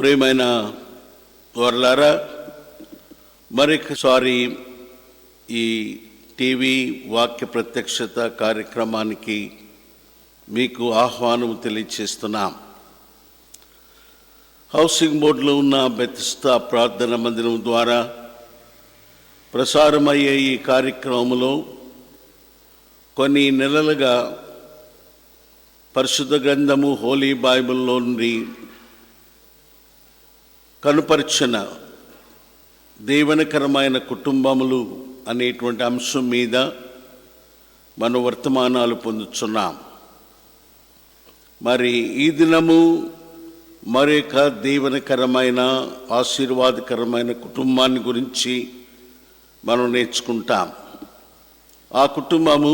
ప్రియమైన వారలారా, మరొకసారి ఈ టీవీ వాక్య ప్రత్యక్షత కార్యక్రమానికి మీకు ఆహ్వానం తెలియచేస్తున్నాం. హౌసింగ్ బోర్డులో ఉన్న బెతెస్దా ప్రార్థన మందిరం ద్వారా ప్రసారమయ్యే ఈ కార్యక్రమంలో కొన్ని నెలలుగా పరిశుద్ధ గ్రంథము హోలీ బైబిల్లో నుండి కనుపరిచిన దీవెనకరమైన కుటుంబములు అనేటువంటి అంశం మీద మన వర్తమానాలు పొందుతున్నాం. మరి ఈ దినము మరొక దీవెనకరమైన ఆశీర్వాదకరమైన కుటుంబాన్ని గురించి మనం నేర్చుకుంటాం. ఆ కుటుంబము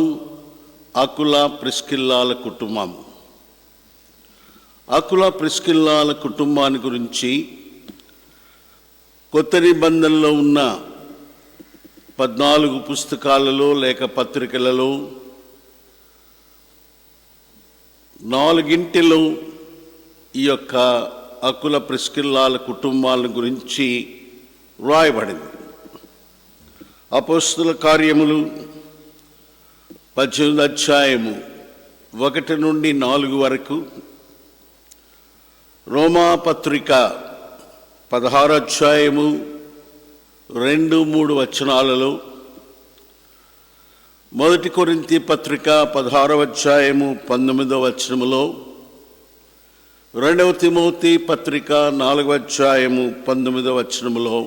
అకులా ప్రిస్కిల్లాల కుటుంబము. అకులా ప్రిస్కిల్లాల కుటుంబాన్ని గురించి కొత్త నిబంధనలో ఉన్న 14 పుస్తకాలలో లేక పత్రికలలో 4 ఈ యొక్క అకుల ప్రిస్కిల్లాల కుటుంబాల గురించి వ్రాయబడింది. అపోస్తల కార్యములు 18వ అధ్యాయము 1 నుండి 4 వరకు, రోమా పత్రిక 16వ అధ్యాయము 2-3 వచనాలలో, 1 కొరింథీ పత్రిక 16వ అధ్యాయము 19వ వచనములో, 2 తిమోతి పత్రిక 4వ అధ్యాయము 19వ వచనములో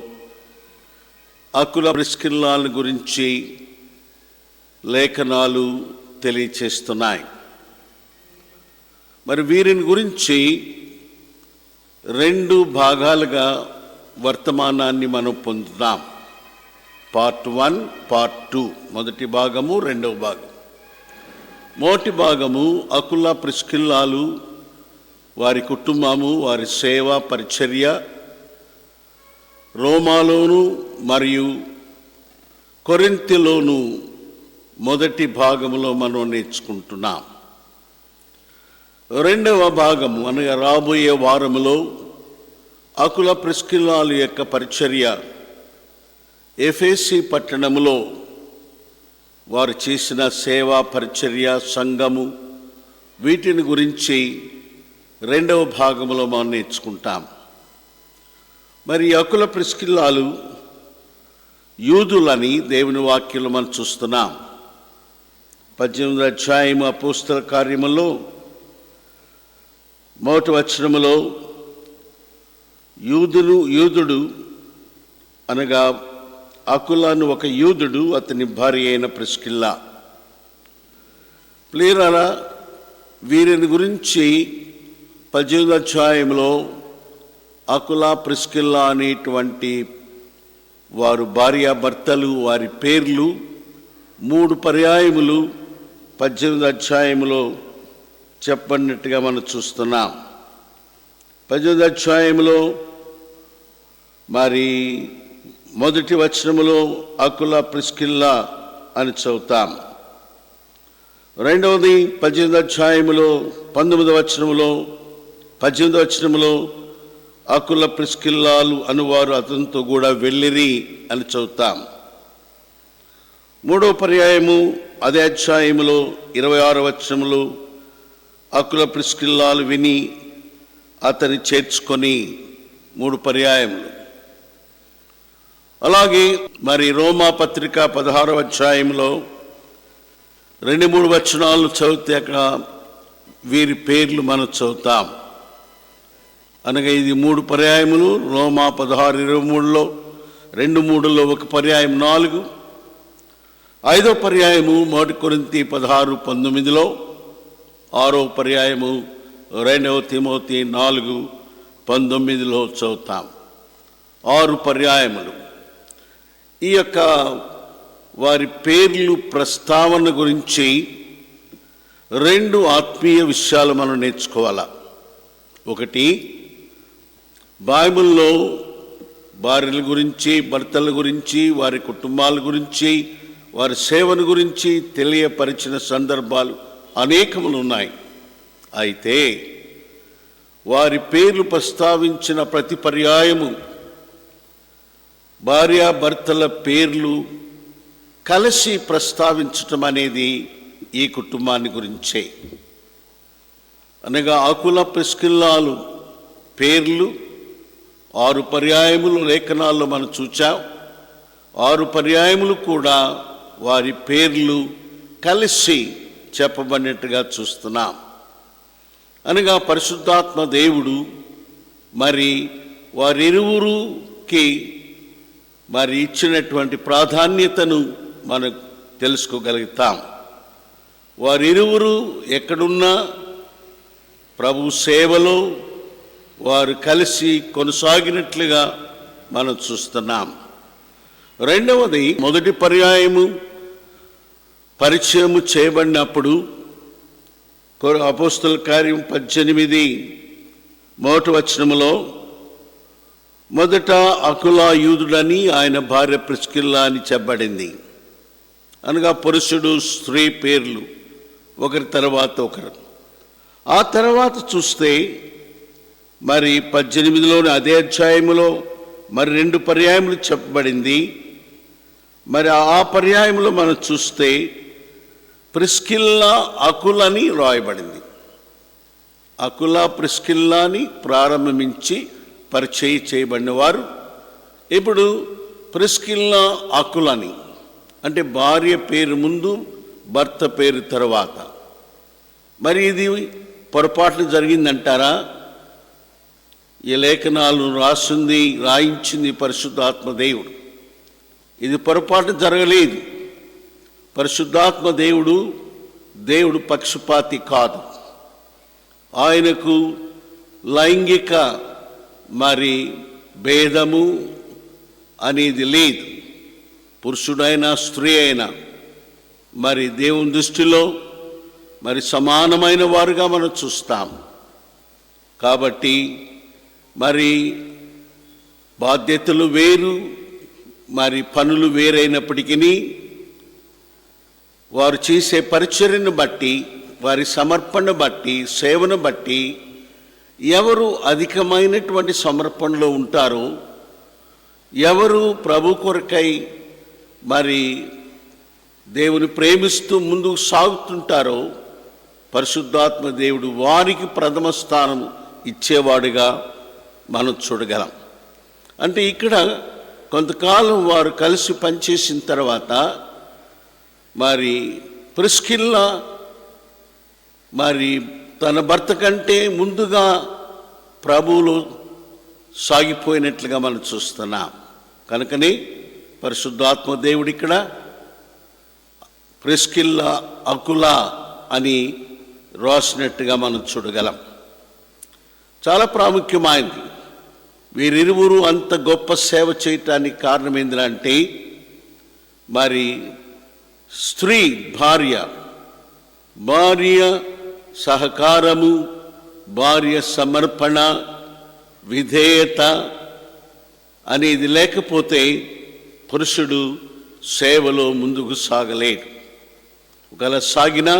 అకుల ప్రిస్కిల్లాల గురించి లేఖనాలు తెలియచేస్తున్నాయి. మరి వీరిని గురించి 2 భాగాలుగా వర్తమానాన్ని మనం పొందుతాం. Part 1, part 2. మొదటి భాగము, రెండవ భాగం. మొదటి భాగము అకుల ప్రిస్కిల్లాలు, వారి కుటుంబము, వారి సేవ పరిచర్య రోమాలోను మరియు కొరింథీలోను మొదటి భాగములో మనం నేర్చుకుంటున్నాం. రెండవ భాగము అనగా రాబోయే వారములో అకుల ప్రిస్కిల్లాల యొక్క పరిచర్య ఎఫెసీ పట్టణములో వారు చేసిన సేవా పరిచర్య, సంఘము, వీటిని గురించి రెండవ భాగములో మనం నేర్చుకుంటాం. మరి అకుల ప్రిస్కిల్లాలు యూదులని దేవుని వాక్యంలో మనం చూస్తున్నాం. 18వ అధ్యాయము అపోస్తల కార్యములో 1వ వచనములో యూదుడు అనగా అకులను ఒక యూదుడు, అతని భార్య అయిన ప్రిస్కిల్లా. ప్రియులారా, వీరిని గురించి 18వ అధ్యాయంలో అకులా ప్రిస్కిల్లా అనేటువంటి వారు భార్యాభర్తలు, వారి పేర్లు 3 పర్యాయములు 18వ అధ్యాయంలో చెప్పినట్టుగా మనం చూస్తున్నాం. 18వ అధ్యాయంలో మరి 1వ వచనములో అకుల ప్రిస్కిల్లా అని చదువుతాం. రెండవది 18వ అధ్యాయములో 19వ వచనములో 18వ వచనములో అకుల ప్రిస్కిల్లాలు అనువారు అతనితో కూడా వెళ్ళిరి అని చదువుతాం. 3వ పర్యాయము అదే అధ్యాయములో 26వ వచనములో అకుల ప్రిస్కిల్లాలు విని అతని చేర్చుకొని 3 పర్యాయములు. అలాగే మరి రోమా పత్రిక 16వ అధ్యాయంలో 2-3 వచనాలు చదివితే అక్కడ వీరి పేర్లు మనం చదువుతాం. అనగా ఇది 3 పర్యాయములు. రోమా 16:23లో 2-3లో 1 పర్యాయం 4. 5వ పర్యాయము 1 కొరింథీ 16:19లో, 6వ పర్యాయము 2 తిమోతి 4:19లో చదువుతాం. 6 పర్యాయములు. ఈ యొక్క వారి పేర్లు ప్రస్తావన గురించి 2 ఆత్మీయ విషయాలు మనం నేర్చుకోవాలా. ఒకటి, బైబిల్లో భార్యల గురించి, భర్తల గురించి, వారి కుటుంబాల గురించి, వారి సేవను గురించి తెలియపరిచిన సందర్భాలు అనేకములు ఉన్నాయి. అయితే వారి పేర్లు ప్రస్తావించిన ప్రతి పర్యాయము భార్యాభర్తల పేర్లు కలిసి ప్రస్తావించటం అనేది ఈ కుటుంబాన్ని గురించే. అనగా ఆకుల ప్రిస్కిల్లాలు పేర్లు 6 పర్యాయములు లేఖనాల్లో మనం చూచాం. 6 పర్యాయములు కూడా వారి పేర్లు కలిసి చెప్పబడినట్టుగా చూస్తున్నాం. అనగా పరిశుద్ధాత్మ దేవుడు మరి వారిరువురికి మరి ఇచ్చినటువంటి ప్రాధాన్యతను మనం తెలుసుకోగలుగుతాం. వారిరువురు ఎక్కడున్నా ప్రభు సేవలో వారు కలిసి కొనసాగినట్లుగా మనం చూస్తున్నాం. రెండవది, మొదటి పర్యాయము పరిచయము చేయబడినప్పుడు అపోస్తల కార్యం 18 మొదటి వచనములో మొదట అకులా యూదుడని ఆయన భార్య ప్రిస్కిల్లా అని చెప్పబడింది. అనగా పురుషుడు స్త్రీ పేర్లు ఒకరి తర్వాత ఒకరు. ఆ తర్వాత చూస్తే మరి 18లోని అదే అధ్యాయములో మరి 2 పర్యాయములు చెప్పబడింది. మరి ఆ పర్యాయంలో మనం చూస్తే ప్రిస్కిల్లా అకులని రాయబడింది. అకులా ప్రిస్కిల్లాని ప్రారంభించి పరిచయం చేయబడిన వారు ఇప్పుడు ప్రిస్కిల్లా అకులని, అంటే భార్య పేరు ముందు భర్త పేరు తర్వాత. మరి ఇది పొరపాట్లు జరిగిందంటారా? ఈ లేఖనాలు రాయించింది పరిశుద్ధాత్మ దేవుడు. ఇది పొరపాటు జరగలేదు. పరిశుద్ధాత్మ దేవుడు పక్షపాతి కాదు. ఆయనకు లైంగిక మరి భేదము అనేది లేదు. పురుషుడైనా స్త్రీ అయినా మరి దేవుని దృష్టిలో మరి సమానమైన వారుగా మనం చూస్తాం. కాబట్టి మరి బాధ్యతలు వేరు, మరి పనులు వేరైనప్పటికీ వారు చేసే పరిచర్యను బట్టి, వారి సమర్పణను బట్టి, సేవను బట్టి ఎవరు అధికమైనటువంటి సమర్పణలో ఉంటారో, ఎవరు ప్రభు కొరకై మరి దేవుని ప్రేమిస్తూ ముందుకు సాగుతుంటారో పరిశుద్ధాత్మ దేవుడు వారికి ప్రథమ స్థానం ఇచ్చేవాడుగా మనం చూడగలం. అంటే ఇక్కడ కొంతకాలం వారు కలిసి పనిచేసిన తర్వాత మరి ప్రిస్కిల్లా మరి తన భర్త కంటే ముందుగా ప్రభువులో సాగిపోయినట్లుగా మనం చూస్తున్నాం. కనుకనే పరిశుద్ధాత్మ దేవుడు ఇక్కడ ప్రిస్కిల్లా అకులా అని రాసినట్టుగా మనం చూడగలం. చాలా ప్రాముఖ్యమైనది. వీరిరువురు అంత గొప్ప సేవ చేయటానికి కారణం ఏంటంటే మరి స్త్రీ భార్య సహకారము, భార్య సమర్పణ, విధేయత అనేది లేకపోతే పురుషుడు సేవలో ముందుకు సాగలేడు. ఒకవేళ సాగినా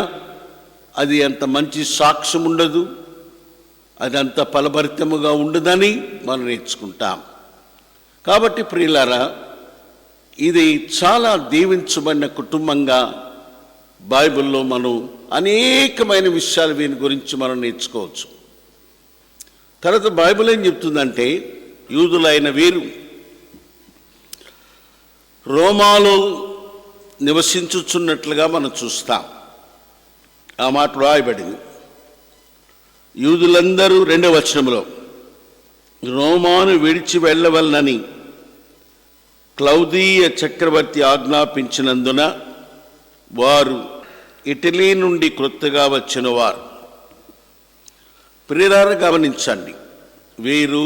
అది అంత మంచి సాక్ష్యం ఉండదు, అది అంత ఫలభరితముగా ఉండదని మనం నేర్చుకుంటాం. కాబట్టి ప్రియులారా, ఇది చాలా దీవించబడిన కుటుంబంగా బైబిల్లో మనం అనేకమైన విషయాలు వీని గురించి మనం నేర్చుకోవచ్చు. తర్వాత బైబిల్ ఏం చెప్తుందంటే, యూదులైన వీరు రోమాలో నివసించుచున్నట్లుగా మనం చూస్తాం. ఆ మాట రాయబడింది. యూదులందరూ 2వ వచనంలో రోమాను విడిచి వెళ్ళవలనని క్లౌదీయ చక్రవర్తి ఆజ్ఞాపించినందున వారు ఇటలీ నుండి క్రొత్తగా వచ్చిన వారు. ప్రియులారా గమనించండి, వీరు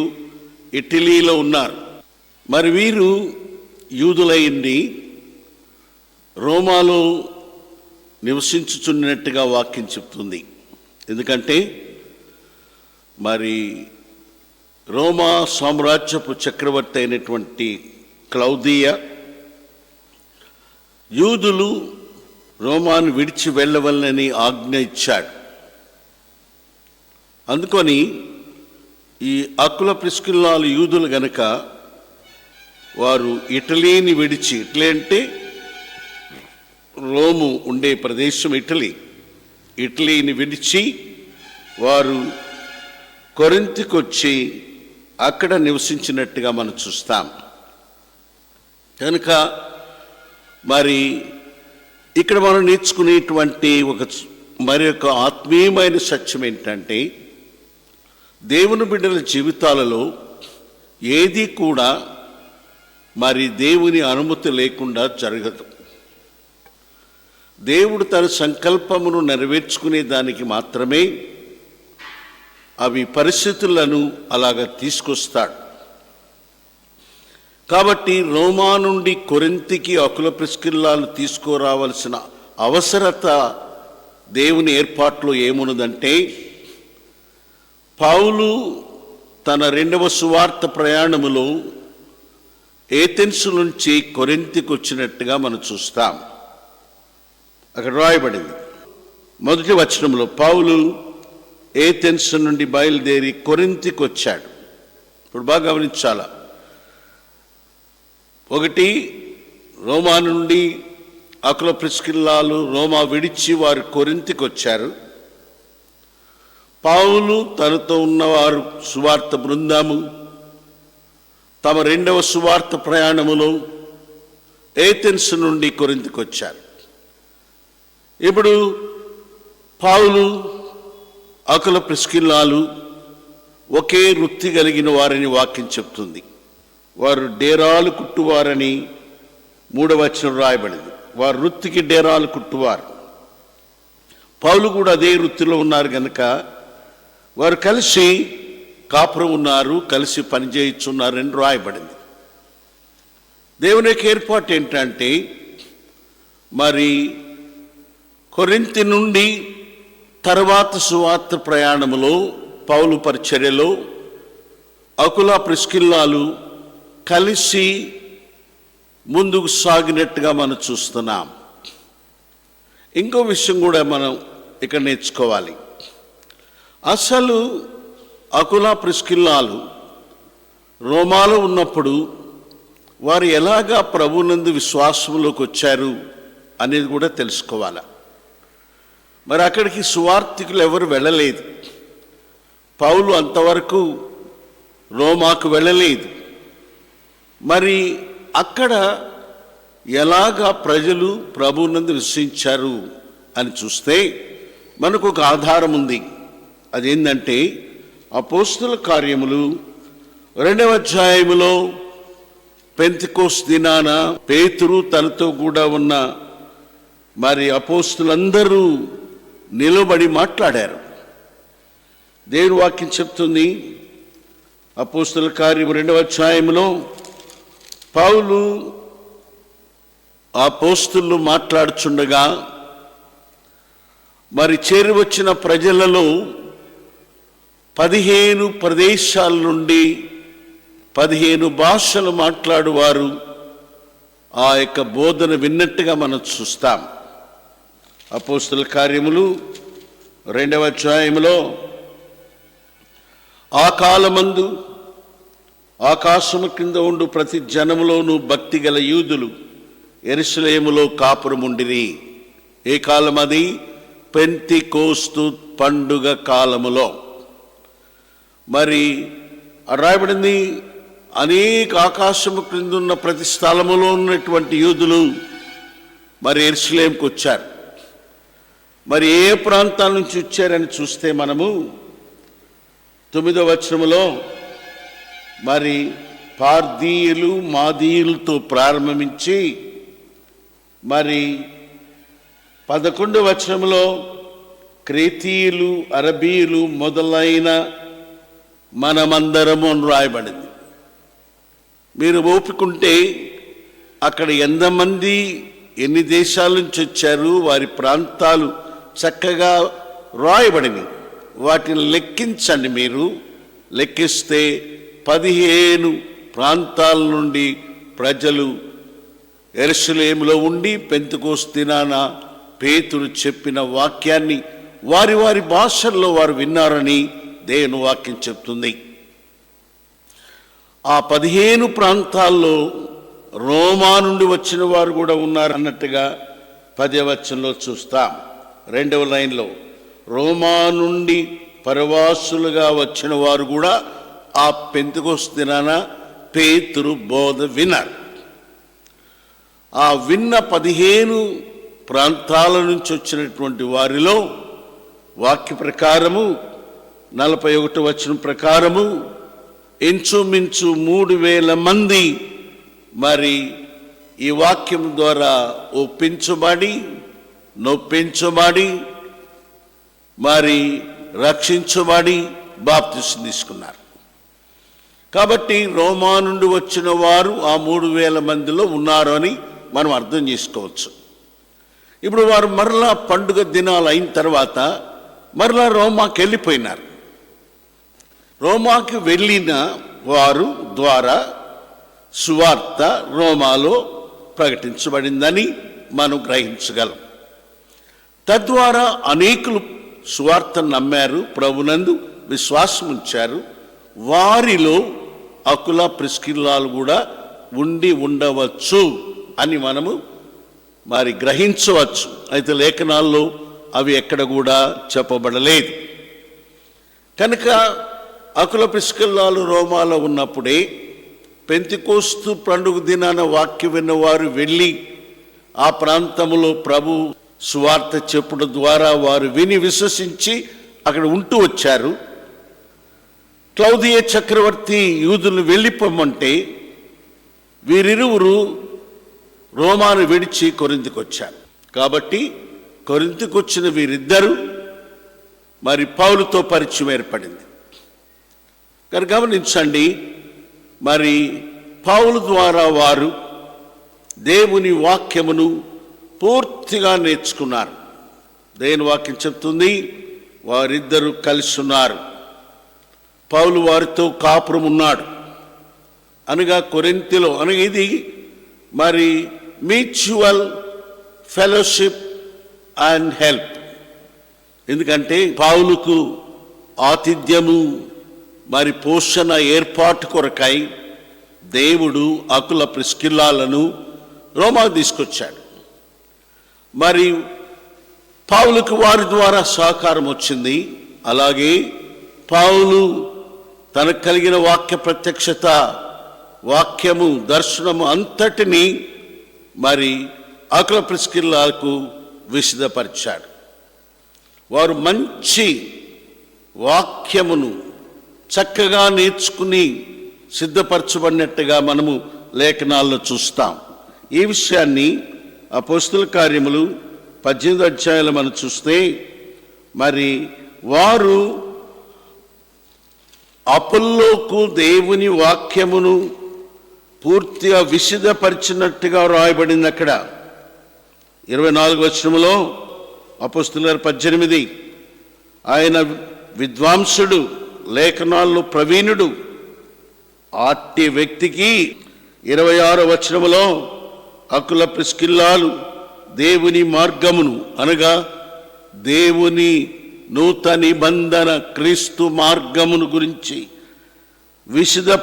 ఇటలీలో ఉన్నారు. మరి వీరు యూదులైంది రోమాలో నివసించుచున్నట్టుగా వాక్యం చెప్తుంది. ఎందుకంటే మరి రోమా సామ్రాజ్యపు చక్రవర్తి అయినటువంటి క్లౌదీయ యూదులు రోమాను విడిచి వెళ్ళవలనని ఆజ్ఞ ఇచ్చాడు. అందుకొని ఈ అకుల ప్రిస్కిల్లాలు యూదులు గనక వారు ఇటలీని విడిచి, ఇటలీ అంటే రోము ఉండే ప్రదేశం ఇటలీని విడిచి వారు కొరింథీకి వచ్చి అక్కడ నివసించినట్టుగా మనం చూస్తాం. కనుక మరి ఇక్కడ మనం నేర్చుకునేటువంటి మరి ఒక ఆత్మీయమైన సత్యం ఏంటంటే, దేవుని బిడ్డల జీవితాలలో ఏది కూడా మరి దేవుని అనుమతి లేకుండా జరగదు. దేవుడు తన సంకల్పమును నెరవేర్చుకునే దానికి మాత్రమే అవి పరిస్థితులను అలాగ తీసుకొస్తాడు. కాబట్టి రోమా నుండి కొరింథీకి అకుల ప్రిస్కిల్లాలు తీసుకురావాల్సిన అవసరత దేవుని ఏర్పాట్లో ఏమున్నదంటే, పౌలు తన 2వ సువార్త ప్రయాణములో ఏథెన్సు నుంచి కొరింథీకి వచ్చినట్టుగా మనం చూస్తాం. అక్కడ రాయబడింది మొదటి వచనంలో, పౌలు ఏథెన్సు నుండి బయలుదేరి కొరింథీకి వచ్చాడు. ఇప్పుడు బాగా గమనించాలా, 1 రోమా నుండి అకుల ప్రిస్కిల్లాలు రోమా విడిచి వారు కొరింథీకి వచ్చారు. పౌలు తనతో ఉన్నవారు సువార్త బృందము తమ 2వ సువార్త ప్రయాణములో ఏథెన్సు నుండి కొరింథీకి వచ్చారు. ఇప్పుడు పౌలు అకుల ప్రిస్కిల్లాలు ఒకే వృత్తి కలిగిన వారని వాక్యం చెప్తుంది. వారు డేరాలు కుట్టువారని 3వ వచనం రాయబడింది. వారు వృత్తికి డేరాలు కుట్టువారు. పౌలు కూడా అదే వృత్తిలో ఉన్నారు కనుక వారు కలిసి కాపురం ఉన్నారు, కలిసి పనిచేయుచున్నారని రాయబడింది. దేవుని యొక్క ఏర్పాటు ఏంటంటే, మరి కొరింథీ నుండి తర్వాత సువార్త ప్రయాణములో పౌలు పరిచర్యలో అకుల ప్రిస్కిల్లాలు కలిసి ముందుకు సాగినట్టుగా మనం చూస్తున్నాం. ఇంకో విషయం కూడా మనం ఇక్కడ నేర్చుకోవాలి. అసలు అకుల ప్రిస్కిల్లాలు రోమాలో ఉన్నప్పుడు వారు ఎలాగా ప్రభునందు విశ్వాసంలోకి వచ్చారు అనేది కూడా తెలుసుకోవాలి. మరి అక్కడికి సువార్థికులు ఎవరు వెళ్ళలేదు. పౌలు అంతవరకు రోమాకు వెళ్ళలేదు. మరి అక్కడ ఎలాగా ప్రజలు ప్రభునందు విశ్వసించారు అని చూస్తే మనకు ఒక ఆధారం ఉంది. అదేంటంటే, అపోస్తుల కార్యములు 2వ అధ్యాయములో పెంతెకోస్తు దినాన పేతురు తనతో కూడా ఉన్న మరి అపోస్తులందరూ నిలబడి మాట్లాడారు. దేవుని వాక్యం చెప్తుంది, అపోస్తుల కార్యం 2వ అధ్యాయములో పౌలు ఆ అపోస్తులు మాట్లాడుచుండగా మరి చేరి వచ్చిన ప్రజలలో 15 ప్రదేశాల నుండి 15 భాషలు మాట్లాడువారు ఆ యొక్క బోధన విన్నట్టుగా మనం చూస్తాం. అపోస్తుల కార్యములు 2వ అధ్యాయములో, ఆ కాలమందు ఆకాశము కింద ఉండు ప్రతి జనములోనూ భక్తి గల యూదులు యెరూషలేములో కాపురముండిరి. ఏ కాలం అది? పెంతెకోస్తు పండుగ కాలములో. మరి రాయబడింది, అనేక ఆకాశము క్రింద ఉన్న ప్రతి స్థలములో ఉన్నటువంటి యూదులు మరి యెరూషలేముకు వచ్చారు. మరి ఏ ప్రాంతాల నుంచి వచ్చారని చూస్తే మనము 9వ వచనములో మరి పార్దీయులు మాదీయులతో ప్రారంభించి మరి 11వ వచనంలో క్రేతీయులు అరబీయులు మొదలైన మనమందరము అని రాయబడింది. మీరు ఓపికంటే అక్కడ ఎంతమంది ఎన్ని దేశాల నుంచి వచ్చారు, వారి ప్రాంతాలు చక్కగా రాయబడినవి. వాటిని లెక్కించండి. మీరు లెక్కిస్తే 15 ప్రాంతాల నుండి ప్రజలు యెరూషలేములో ఉండి పెంతెకోస్తు దినాన పేతురు చెప్పిన వాక్యాన్ని వారి వారి భాషల్లో వారు విన్నారని దేవుని వాక్యం చెప్తుంది. ఆ 15 ప్రాంతాల్లో రోమా నుండి వచ్చిన వారు కూడా ఉన్నారు అన్నట్టుగా 10వ వచనంలో చూస్తాం. 2వ లైన్లో రోమా నుండి పరవాసులుగా వచ్చిన వారు కూడా ఆ పెంతెకొస్తు దినాన పేతురు బోధ విన్నారు. ఆ విన్న 15 ప్రాంతాల నుంచి వచ్చినటువంటి వారిలో వాక్య ప్రకారము 41వ వచనం ప్రకారము ఇంచుమించు 3000 మంది మరి ఈ వాక్యం ద్వారా ఒప్పించబడి నొప్పించబడి మరి రక్షించబడి బాప్తిసం తీసుకున్నారు. కాబట్టి రోమా నుండి వచ్చిన వారు ఆ 3000 మందిలో ఉన్నారు అని మనం అర్థం చేసుకోవచ్చు. ఇప్పుడు వారు మరలా పండుగ దినాలు అయిన తర్వాత మరలా రోమాకి వెళ్ళిపోయినారు. రోమాకి వెళ్ళిన వారు ద్వారా సువార్త రోమాలో ప్రకటించబడిందని మనం గ్రహించగలం. తద్వారా అనేకులు సువార్తను నమ్మారు, ప్రభునందు విశ్వాసం ఉంచారు. వారిలో అకుల ప్రిస్కిల్లాలు కూడా ఉండి ఉండవచ్చు అని మనము మరి గ్రహించవచ్చు. అయితే లేఖనాల్లో అవి ఎక్కడ కూడా చెప్పబడలేదు. కనుక అకుల ప్రిస్కిల్లాలు రోమాలో ఉన్నప్పుడే పెంతెకొస్తు పండుగ దినాన వాక్యం విన్నవారు వెళ్ళి ఆ ప్రాంతంలో ప్రభు సువార్త చెప్పుట ద్వారా వారు విని విశ్వసించి అక్కడ ఉంటూ వచ్చారు. క్లౌదియ చక్రవర్తి యూదులను వెళ్ళిపోమంటే వీరిరువురు రోమాను విడిచి కొరింథీకి వచ్చారు. కాబట్టి కొరింథీకి వచ్చిన వీరిద్దరూ మరి పౌలుతో పరిచయం ఏర్పడింది. కనుక గమనించండి, మరి పౌలు ద్వారా వారు దేవుని వాక్యమును పూర్తిగా నేర్చుకున్నారు. దేవుని వాక్యం చెప్తుంది వారిద్దరూ కలిసి ఉన్నారు. పౌలు వారితో కాపురం ఉన్నాడు అనగా కొరింథీలో, అనగా ఇది మరి మ్యూచువల్ ఫెలోషిప్ అండ్ హెల్ప్. ఎందుకంటే పౌలుకు ఆతిథ్యము మరి పోషణ ఏర్పాటు కొరకై దేవుడు అకుల ప్రిస్కిల్లాలను రోమాకు తీసుకొచ్చాడు. మరి పౌలుకు వారి ద్వారా సహకారం వచ్చింది. అలాగే పౌలు తనకు కలిగిన వాక్య ప్రత్యక్షత, వాక్యము, దర్శనము అంతటినీ మరి అకుల ప్రిస్కిల్లాకు విశదపరిచాడు. వారు మంచి వాక్యమును చక్కగా నేర్చుకుని సిద్ధపరచబడినట్టుగా మనము లేఖనాల్లో చూస్తాం. ఈ విషయాన్ని అపోస్తలుల కార్యములు 18వ అధ్యాయంలో మనం చూస్తే మరి వారు అపోల్లోకు దేవుని వాక్యమును పూర్తిగా విశదపరిచినట్టుగా రాయబడింది. అక్కడ 24వ వచనములో అపోస్తలుల 18 ఆయన విద్వాంసుడు, లేఖనాల్లో ప్రవీణుడు, అట్టి వ్యక్తికి 26వ వచనములో అకుల ప్రిస్కిల్లాలు దేవుని మార్గమును అనగా దేవుని నూతన నిబంధన క్రీస్తు మార్గమును గురించి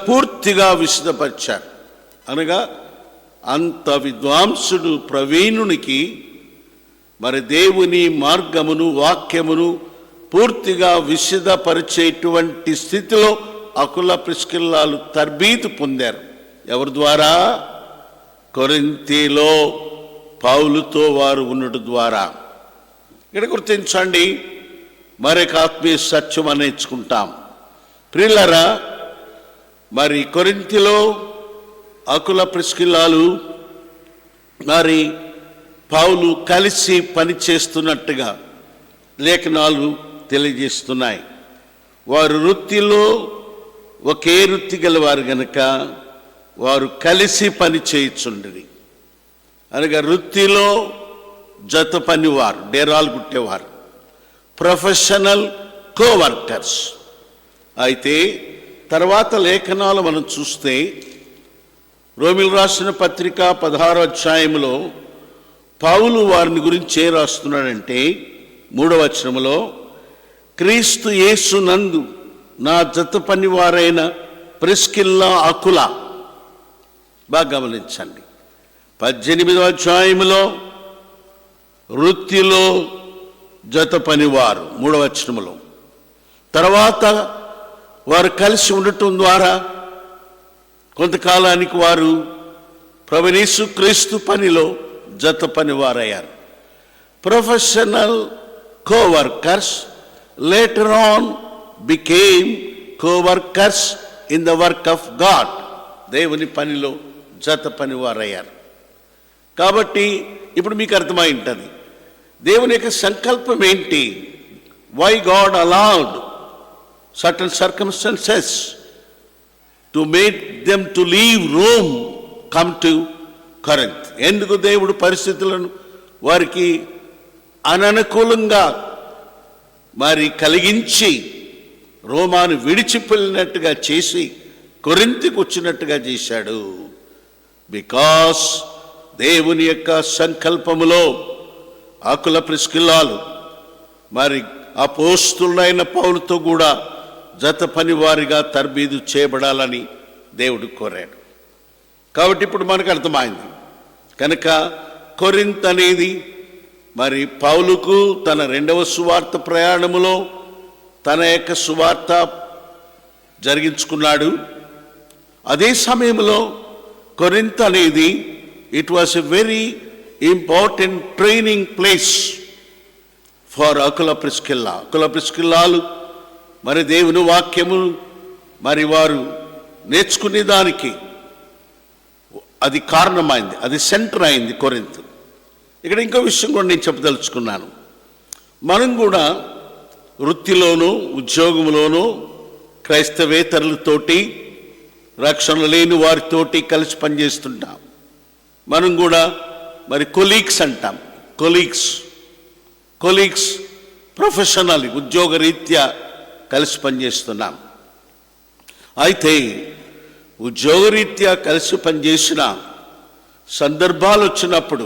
పూర్తిగా విశదపరిచారు. అనగా అంత విద్వాంసుడు ప్రవీణునికి మరి దేవుని మార్గమును వాక్యమును పూర్తిగా విశదపరిచేటువంటి స్థితిలో అకుల ప్రిస్కిల్లాలు తర్బీదు పొందారు. ఎవరి ద్వారా? కొరింథీలో పౌలుతో వారు ఉండడం ద్వారా. ఇక్కడ గుర్తించండి, మరొక ఆత్మీయ సత్యం నేర్చుకుంటాం. ప్రియులారా, మరి కొరింథీలో అకుల ప్రిస్కిల్లాలు మరి పౌలు కలిసి పనిచేస్తున్నట్టుగా లేఖనాలు తెలియజేస్తున్నాయి. వారు వృత్తిలో ఒకే వృత్తి గలవారు గనక వారు కలిసి పని చేయుచుండేది. అనగా వృత్తిలో జత పనివారు, డేరాలు కుట్టేవారు, ప్రొఫెషనల్ కోవర్కర్స్. అయితే తర్వాత లేఖనాలు మనం చూస్తే రోమిలు రాసిన పత్రిక 16వ అధ్యాయంలో పౌలు వారిని గురించి ఏం రాస్తున్నాడంటే 3వ వచనములో, క్రీస్తు యేసు నందు నా జత పనివారైన ప్రిస్కిల్లా అకుల. బాగా గమనించండి. 18వ అధ్యాయములో వృత్తిలో జత పనివారు 3వ వచనములో. తర్వాత వారు కలిసి ఉండటం ద్వారా కొంతకాలానికి వారు ప్రభువైన యేసుక్రీస్తు పనిలో జత పనివారయ్యారు. Professional coworkers later on became coworkers in the work of God. దేవుని పనిలో జత పనివారయ్యారు. కాబట్టి ఇప్పుడు మీకు అర్థమై ఉంటుంది దేవుని యొక్క సంకల్పం ఏంటి. Why God allowed certain circumstances to make them to leave Rome come to Corinth. ఎందుకు దేవుడు పరిస్థితులను వారికి అననుకూలంగా మరి కలిగించి రోమాను విడిచిపెళ్ళినట్టుగా చేసి కొరింథీకి వచ్చినట్టుగా చేశాడు. బికాస్ దేవుని యొక్క సంకల్పములో అకుల ప్రిస్కిల్లాలు మరి అపోస్తులైన పౌలుతో కూడా జత పనివారిగా తర్బీదు చేయబడాలని దేవుడు కోరాడు. కాబట్టి ఇప్పుడు మనకు అర్థమైంది. కనుక కొరింథ్ అనేది మరి పౌలుకు తన 2వ సువార్త ప్రయాణములో తన యొక్క సువార్త జరిగించుకున్నాడు. అదే సమయంలో కొరింథ్ అనేది it was a very important training place for Aquila Priscilla. Aquila ప్రిస్కిల్లాలు మరి దేవుని వాక్యము మరి వారు నేర్చుకునే దానికి అది కారణమైంది, అది సెంటర్ అయింది కొరింథ్. ఇక్కడ ఇంకో విషయం కూడా నేను చెప్పదలుచుకున్నాను. మనం కూడా వృత్తిలోనూ ఉద్యోగంలోనూ క్రైస్తవేతరులతోటి రక్షణ లేని వారితోటి కలిసి పనిచేస్తుంటాం. మనం కూడా మరి కొలీగ్స్ అంటాం. కొలీగ్స్ ప్రొఫెషనల్ ఉద్యోగ రీత్యా కలిసి పనిచేస్తున్నాం. అయితే ఉద్యోగరీత్యా కలిసి పనిచేసిన సందర్భాలు వచ్చినప్పుడు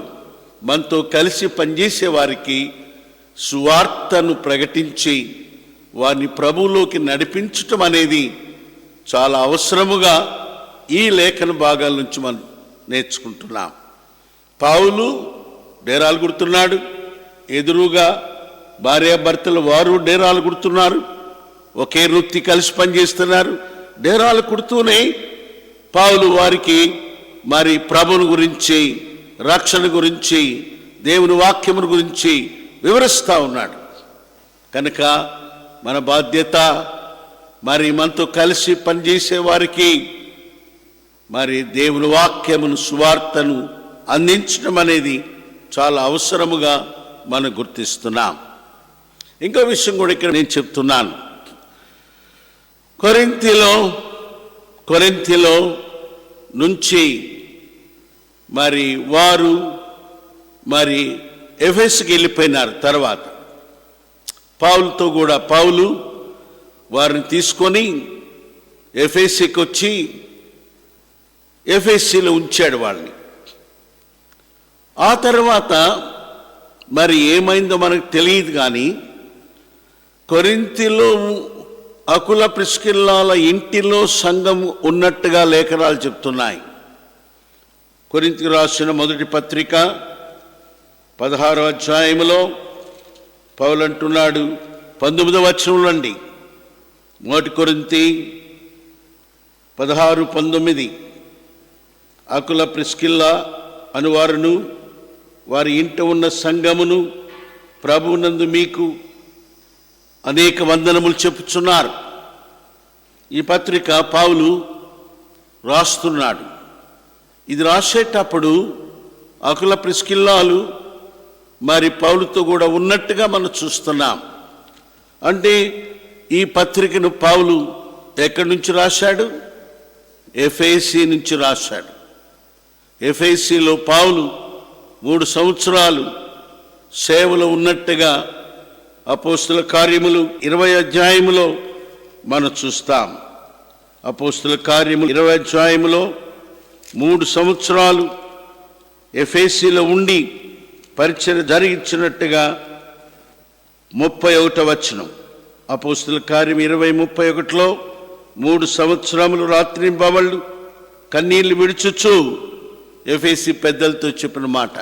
మనతో కలిసి పనిచేసే వారికి సువార్తను ప్రకటించి వారిని ప్రభువులోకి నడిపించటం అనేది చాలా అవసరముగా ఈ లేఖన భాగాల నుంచి మనం నేర్చుకుంటున్నాం. పౌలు డేరాలు కుడుతున్నాడు, ఎదురుగా భార్యాభర్తలు వారు డేరాలు కుడుతున్నారు, ఒకే వృత్తి కలిసి పనిచేస్తున్నారు. డేరాలు కుడుతూనే పౌలు వారికి మరి ప్రభుని గురించి, రక్షణ గురించి, దేవుని వాక్యమును గురించి వివరిస్తూ ఉన్నాడు. కనుక మన బాధ్యత మరి మనతో కలిసి పనిచేసే వారికి మరి దేవుని వాక్యమును సువార్తను అందించడం అనేది చాలా అవసరముగా మనం గుర్తిస్తున్నాం. ఇంకో విషయం కూడా ఇక్కడ నేను చెప్తున్నాను. కొరింథీలో నుంచి మరి వారు మరి ఎఫెసుకి వెళ్ళిపోయినారు. తర్వాత పౌలుతో కూడా పౌలు వారిని తీసుకొని ఎఫెసుకి వచ్చి ఎఫెసులో ఉంచాడు వాళ్ళని. ఆ తర్వాత మరి ఏమైందో మనకు తెలియదు. కానీ కొరింథీలో అకుల ప్రిస్కిల్లాల ఇంటిలో సంఘం ఉన్నట్టుగా లేఖనాలు చెప్తున్నాయి. కొరింథీకి రాసిన మొదటి పత్రిక 16వ అధ్యాయములో పౌలు అంటున్నాడు, 19వ వచనంలో అండి, 1 కొరింథీ 16:19, అకుల ప్రిస్కిల్లా అనువారును వారి ఇంట ఉన్న సంఘమును ప్రభువునందు మీకు అనేక వందనములు చెప్పుచున్నారు. ఈ పత్రిక పౌలు రాస్తున్నాడు. ఇది రాసేటప్పుడు అకుల ప్రిస్కిల్లాలు మరి పౌలుతో కూడా ఉన్నట్టుగా మనం చూస్తున్నాం. అంటే ఈ పత్రికను పౌలు ఎక్కడి నుంచి రాశాడు? ఎఫెసీ నుంచి రాశాడు. ఎఫెసీలో పౌలు 3 సంవత్సరాలు సేవలో ఉన్నట్టుగా అపోస్తుల కార్యములు 20వ అధ్యాయములో మనం చూస్తాం. అపోస్తుల కార్యములు 20వ అధ్యాయములో 3 సంవత్సరాలు ఎఫెసీలో ఉండి పరిచర్య జరిగించినట్టుగా 31వ వచనం. అపోస్తుల కార్యం 20:31లో 3 సంవత్సరములు రాత్రింబవళ్ళు కన్నీళ్లు విడుచుచు ఎఫెసీ పెద్దలతో చెప్పిన మాట.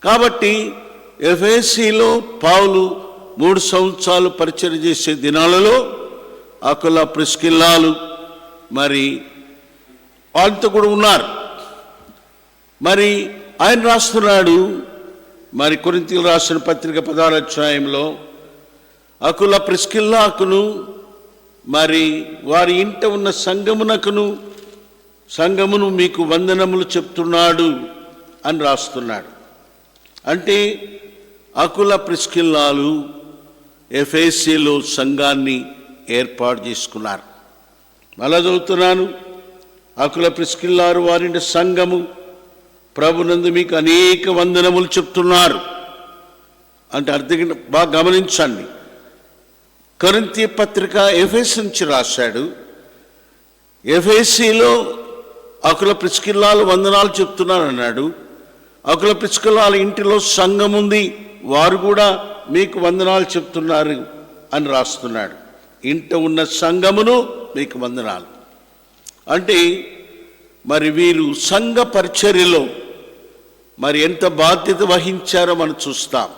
కాబట్టి ఎఫెసీలో పౌలు 3 సంవత్సరాలు పరిచర్య చేసే దినాలలో అకుల ప్రిస్కిల్లాలు మరి వాళ్ళతో కూడా ఉన్నారు. మరి ఆయన రాస్తున్నాడు మరి కొరింథీయులకు రాసిన పత్రిక 16వ అధ్యాయంలో అకుల ప్రిస్కిల్లాకును మరి వారి ఇంట ఉన్న సంఘమును మీకు వందనములు చెప్తున్నాడు అని రాస్తున్నాడు. అంటే అకుల ప్రిస్కిల్లాలు ఎఫెసీలో సంఘాన్ని ఏర్పాటు చేసుకున్నారు. మళ్ళా చదువుతున్నాను, అకుల ప్రిస్కిల్లారు వారి సంఘము ప్రభునందు మీకు అనేక వందనములు చెప్తున్నారు అంటే అర్థం బాగా గమనించండి. కొరింథీ పత్రిక ఎఫెసీ నుంచి రాశాడు. ఎఫెసీలో అకుల ప్రిస్కిల్లాలు వందనాలు చెప్తున్నారు అన్నాడు. అకుల ప్రిస్కిల్లాల ఇంటిలో సంఘం ఉంది, వారు కూడా మీకు వందనాలు చెప్తున్నారు అని రాస్తున్నాడు. ఇంట ఉన్న సంఘమును మీకు వందనాలు అంటే మరి వీరు సంఘ పరిచర్యలో మరి ఎంత బాధ్యత వహించారో మనం చూస్తాం.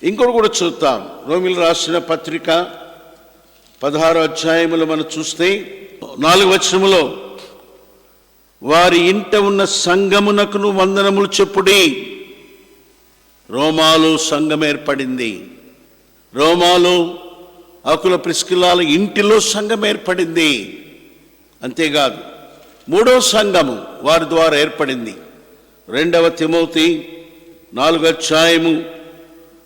ఇంకోటి కూడా చూద్దాం. రోమీయులకు రాసిన పత్రిక 16వ అధ్యాయములో మనం చూస్తే 4వ వచనములో వారి ఇంట ఉన్న సంఘమునకును వందనములు చెప్పుడి. రోమాలో సంఘం ఏర్పడింది. రోమాలో అకుల ప్రిస్కిల్లాల ఇంటిలో సంఘం ఏర్పడింది. అంతేకాదు 3వ సంఘము వారి ద్వారా ఏర్పడింది. 2వ తిమోతి 4వ అధ్యాయము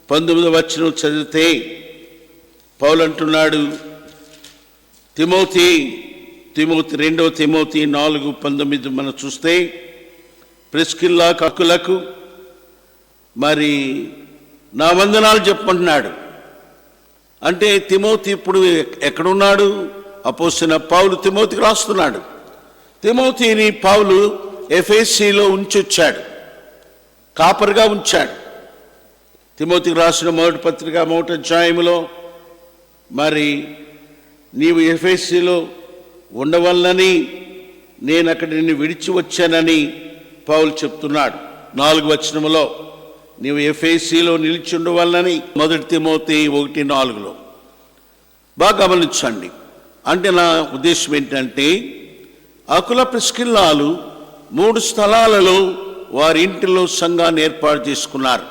19వ వచనం చదివితే పౌలు అంటున్నాడు, తిమోతి 2వ తిమోతి 4:19 మనం చూస్తే ప్రిస్కిల్లా అకులకు మరి నా వందనాలు చెప్పంటున్నాడు. అంటే తిమోతి ఇప్పుడు ఎక్కడున్నాడు? అపోస్తలుడైన పౌలు తిమోతికి రాస్తున్నాడు. తిమోతిని పౌలు ఎఫెసీలో ఉంచొచ్చాడు, కాపరిగా ఉంచాడు. తిమోతికి రాసిన 1వ పత్రిక 1వ అధ్యాయములో మరి నీవు ఎఫెసీలో ఉండవల్లని నేను అక్కడ నిన్ను విడిచి వచ్చానని పౌలు చెప్తున్నాడు. 4వ వచనములో నీవు ఎఫెసీలో నిలిచి ఉండవల్లని 1 తిమోతి 1:4 బాగా గమనించండి. అంటే నా ఉద్దేశం ఏంటంటే అకుల ప్రిస్కిల్లాలు 3 స్థలాలలో వారి ఇంటిలో సంఘాన్ని ఏర్పాటు చేసుకున్నారు.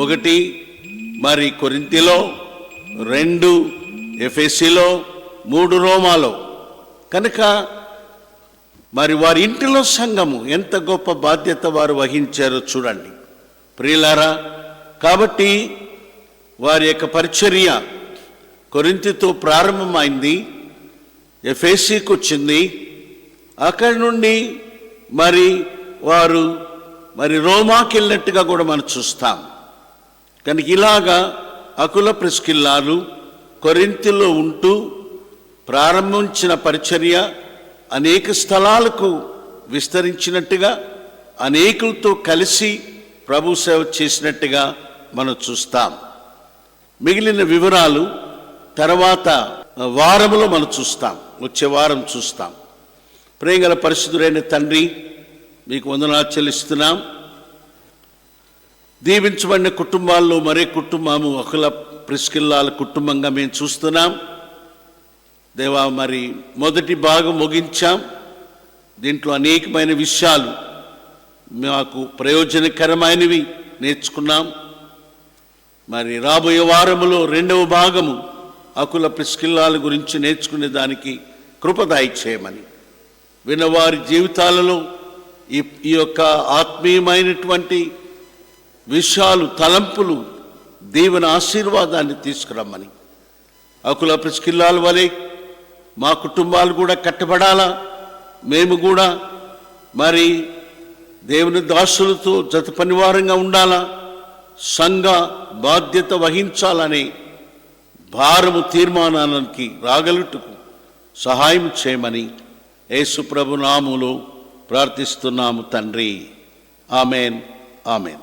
1 మరి కొరింథీలో, 2 ఎఫెసీలో, 3 రోమాలో. కనుక మరి వారి ఇంటిలో సంఘము ఎంత గొప్ప బాధ్యత వారు వహించారో చూడండి ప్రియులారా. కాబట్టి వారి యొక్క పరిచర్య కొరింథీతో ప్రారంభమైంది, ఎఫెసీకి వచ్చింది. అక్కడి నుండి మరి వారు మరి రోమాకి వెళ్ళినట్టుగా కూడా మనం చూస్తాం. కనుక ఇలాగా అకుల ప్రిస్కిల్లాలు కొరింథీలో ఉంటూ ప్రారంభించిన పరిచర్య అనేక స్థలాలకు విస్తరించినట్టుగా, అనేకులతో కలిసి ప్రభు సేవ చేసినట్టుగా మనం చూస్తాం. మిగిలిన వివరాలు తర్వాత వారంలో మనం చూస్తాం, వచ్చే వారం చూస్తాం. ప్రేమగల పరిశుద్ధుడైన తండ్రి, మీకు వందనాలు చెల్లిస్తున్నాం. దీవించబడిన కుటుంబాల్లో మరే కుటుంబము అకుల ప్రిస్కిల్లాల కుటుంబంగా మేము చూస్తున్నాం. దేవా, మరి మొదటి భాగం ముగించాం. దీంట్లో అనేకమైన విషయాలు మాకు ప్రయోజనకరమైనవి నేర్చుకున్నాం. మరి రాబోయే వారములో 2వ భాగము అకుల ప్రిస్కిల్లాల గురించి నేర్చుకునే దానికి కృపదాయి చేయమని, విన్నవారి జీవితాలలో ఈ యొక్క ఆత్మీయమైనటువంటి విషయాలు, తలంపులు, దేవుని ఆశీర్వాదాన్ని తీసుకురమ్మని, అకుల ప్రిస్కిల్లాల వలె మా కుటుంబాలు కూడా కట్టబడాలా, మేము కూడా మరి దేవుని దాసులతో జత పనివారంగా ఉండాలా, సంఘ బాధ్యత వహించాలనే భారము తీర్మానానికి రాగలుగుటకు సహాయం చేయమని యేసు ప్రభు నామములో ప్రార్థిస్తున్నాము తండ్రి. Amen, amen.